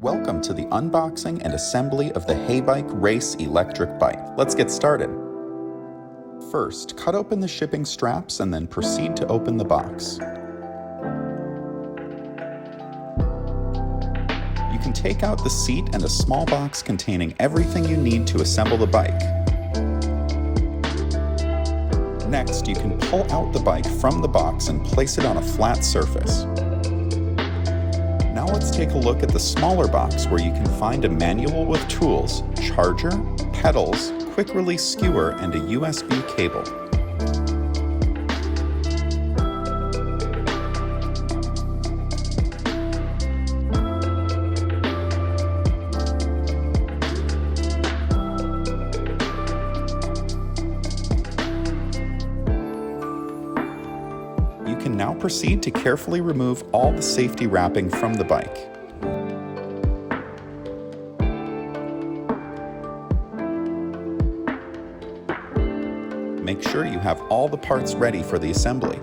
Welcome to the unboxing and assembly of the HeyBike Race electric bike. Let's get started. First, cut open the shipping straps and then proceed to open the box. You can take out the seat and a small box containing everything you need to assemble the bike. Next, you can pull out the bike from the box and place it on a flat surface. Now let's take a look at the smaller box where you can find a manual with tools, charger, pedals, quick release skewer, and a USB cable. You can now proceed to carefully remove all the safety wrapping from the bike. Make sure you have all the parts ready for the assembly.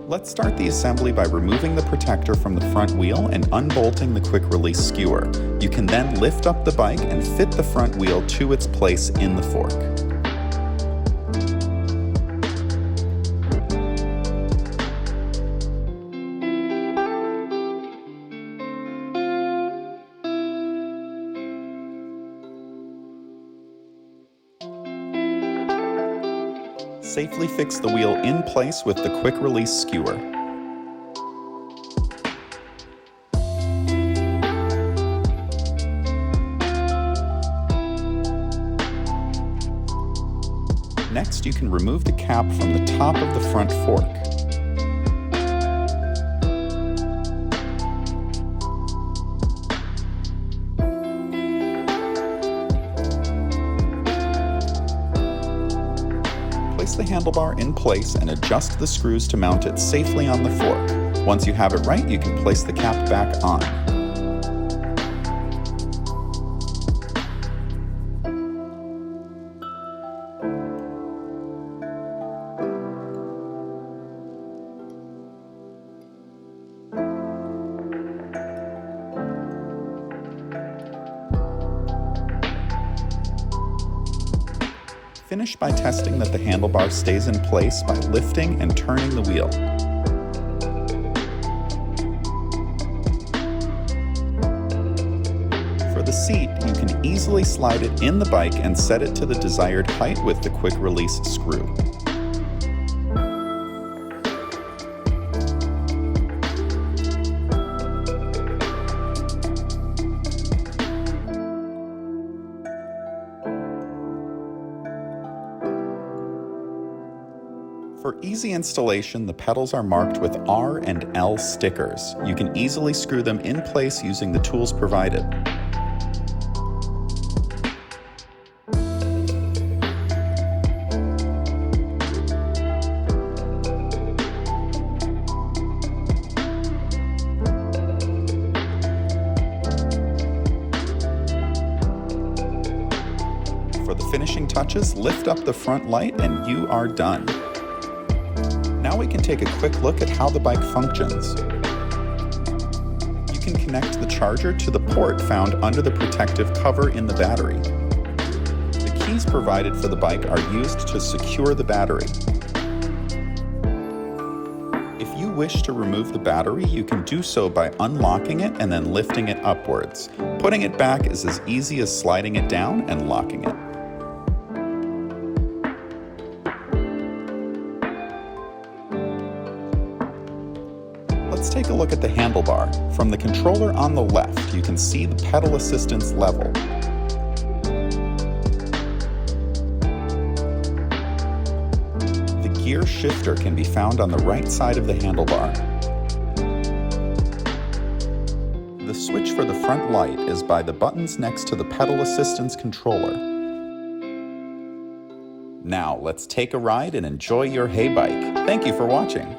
Let's start the assembly by removing the protector from the front wheel and unbolting the quick release skewer. You can then lift up the bike and fit the front wheel to its place in the fork. Safely fix the wheel in place with the quick release skewer. Next, you can remove the cap from the top of the front fork. Place the handlebar in place and adjust the screws to mount it safely on the fork. Once you have it right, you can place the cap back on. Finish by testing that the handlebar stays in place by lifting and turning the wheel. For the seat, you can easily slide it in the bike and set it to the desired height with the quick release screw. For easy installation, the pedals are marked with R and L stickers. You can easily screw them in place using the tools provided. For the finishing touches, lift up the front light and you are done. Now we can take a quick look at how the bike functions. You can connect the charger to the port found under the protective cover in the battery. The keys provided for the bike are used to secure the battery. If you wish to remove the battery, you can do so by unlocking it and then lifting it upwards. Putting it back is as easy as sliding it down and locking it. Let's take a look at the handlebar. From the controller on the left, you can see the pedal assistance level. The gear shifter can be found on the right side of the handlebar. The switch for the front light is by the buttons next to the pedal assistance controller. Now let's take a ride and enjoy your HeyBike. Thank you for watching.